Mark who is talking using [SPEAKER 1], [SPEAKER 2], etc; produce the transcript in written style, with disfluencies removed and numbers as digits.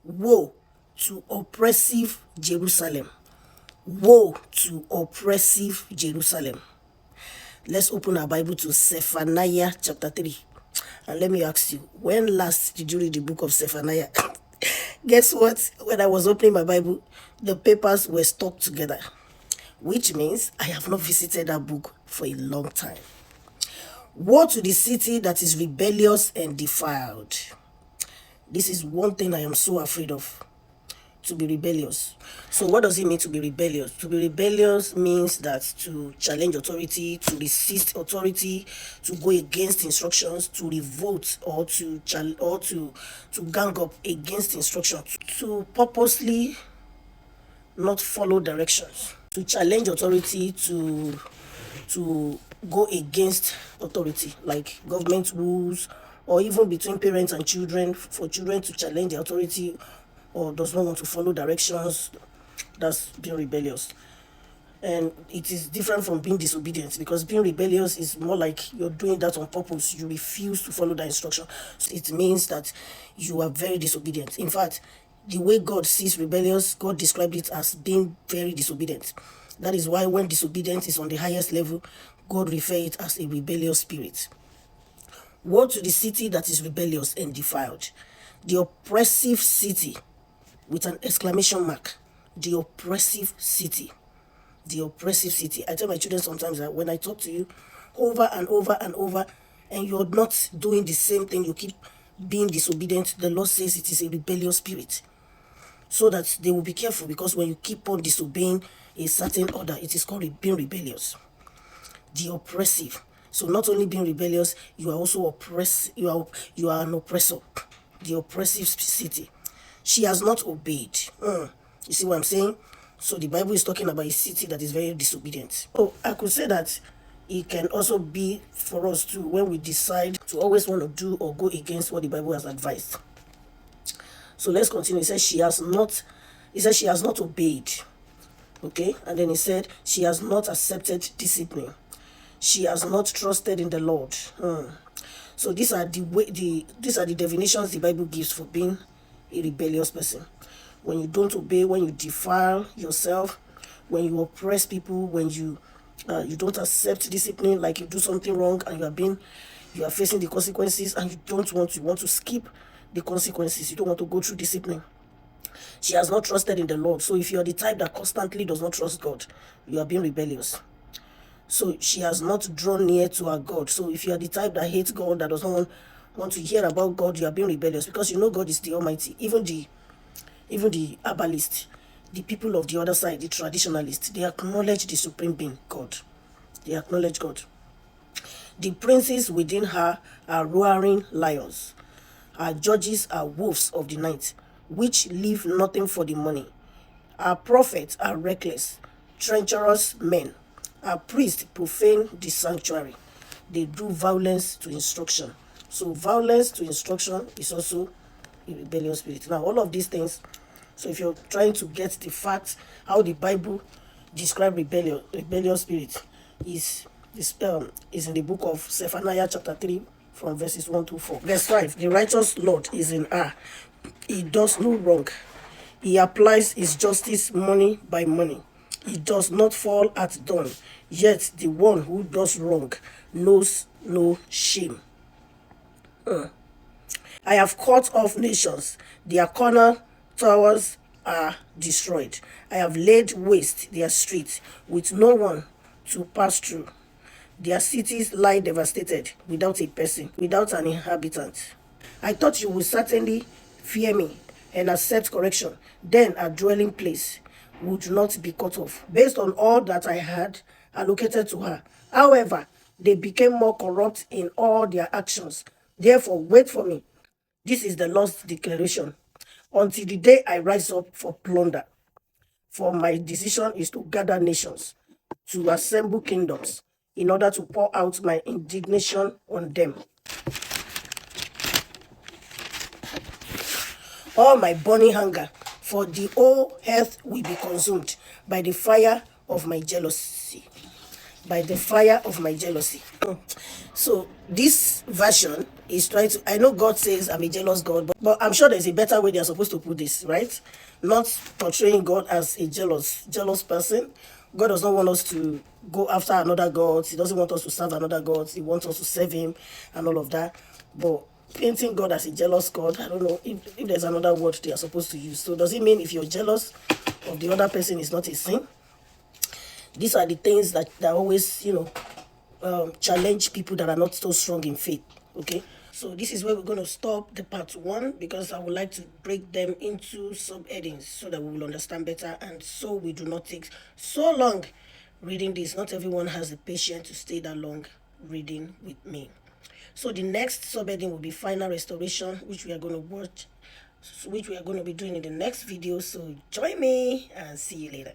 [SPEAKER 1] Woe to oppressive Jerusalem. Woe to oppressive Jerusalem. Let's open our Bible to Zephaniah chapter 3. And let me ask you, when last did you read the book of Zephaniah? Guess what? When I was opening my Bible, the papers were stuck together, which means I have not visited that book for a long time. Woe to the city that is rebellious and defiled. This is one thing I am so afraid of. To be rebellious. So what does it mean to be rebellious? To be rebellious means that to challenge authority, to resist authority, to go against instructions, to revolt, or to gang up against instructions, to purposely not follow directions, to challenge authority, to go against authority, like government rules, or even between parents and children, for children to challenge the authority or does not want to follow directions. That's being rebellious. And it is different from being disobedient, because being rebellious is more like you're doing that on purpose. You refuse to follow the instruction. So it means that you are very disobedient. In fact, the way God sees rebellious, God described it as being very disobedient. That is why when disobedience is on the highest level, God refers it as a rebellious spirit. Woe to the city that is rebellious and defiled, the oppressive city, with an exclamation mark. The oppressive city. The oppressive city. I tell my children sometimes that when I talk to you over and over and over, and you're not doing the same thing, you keep being disobedient, the Lord says it is a rebellious spirit. So that they will be careful, because when you keep on disobeying a certain order, it is called being rebellious. The oppressive. So not only being rebellious, you are also you are an oppressor. The oppressive city. She has not obeyed. You see what I'm saying? So the Bible is talking about a city that is very disobedient. So I could say that it can also be for us too, when we decide to always want to do or go against what the Bible has advised. So let's continue. It says she has not obeyed. Okay, and then he said she has not accepted discipline. She has not trusted in the Lord. So these are the definitions the Bible gives for being a rebellious person. When you don't obey, when you defile yourself, when you oppress people, when you don't accept discipline, like you do something wrong and you are facing the consequences, and you want to skip the consequences. You don't want to go through discipline. She has not trusted in the Lord. So if you are the type that constantly does not trust God, you are being rebellious. So she has not drawn near to her God. So if you are the type that hates God, that does not want to hear about God, you are being rebellious, because you know God is the Almighty. Even the herbalists, the people of the other side, the traditionalists, they acknowledge the supreme being, God. They acknowledge God. The princes within her are roaring lions. Her judges are wolves of the night, which leave nothing for the money. Our prophets are reckless, treacherous men. Our priests profane the sanctuary. They do violence to instruction. So violence to instruction is also a rebellious spirit. Now, all of these things, so if you're trying to get the facts, how the Bible describes rebellious spirit is in the book of Zephaniah chapter 3 from verses 1 to 4. Verse 5, the righteous Lord is in her. He does no wrong. He applies his justice money by money. He does not fall at dawn. Yet the one who does wrong knows no shame. I have cut off nations. Their corner towers are destroyed. I have laid waste their streets with no one to pass through. Their cities lie devastated, without a person, without an inhabitant. I thought you would certainly fear me and accept correction. Then a dwelling place would not be cut off, based on all that I had allocated to her. However, they became more corrupt in all their actions. Therefore, wait for me. This is the Lord's declaration. Until the day I rise up for plunder. For my decision is to gather nations, to assemble kingdoms, in order to pour out my indignation on them. All my burning hunger, for the whole earth will be consumed by the fire of my jealousy. by the fire of my jealousy. So this version is trying to, I know God says I'm a jealous God, but I'm sure there's a better way they are supposed to put this, right? Not portraying God as a jealous person. God does not want us to go after another God. He doesn't want us to serve another God. He wants us to serve him and all of that. But painting God as a jealous God, I don't know if there's another word they are supposed to use. So does it mean if you're jealous of the other person is not a sin? These are the things that always, challenge people that are not so strong in faith. Okay, so this is where we're going to stop the part one, because I would like to break them into subheadings so that we will understand better, and so we do not take so long reading this. Not everyone has the patience to stay that long reading with me. So the next subheading will be final restoration, which we are going to watch, which we are going to be doing in the next video. So join me and see you later.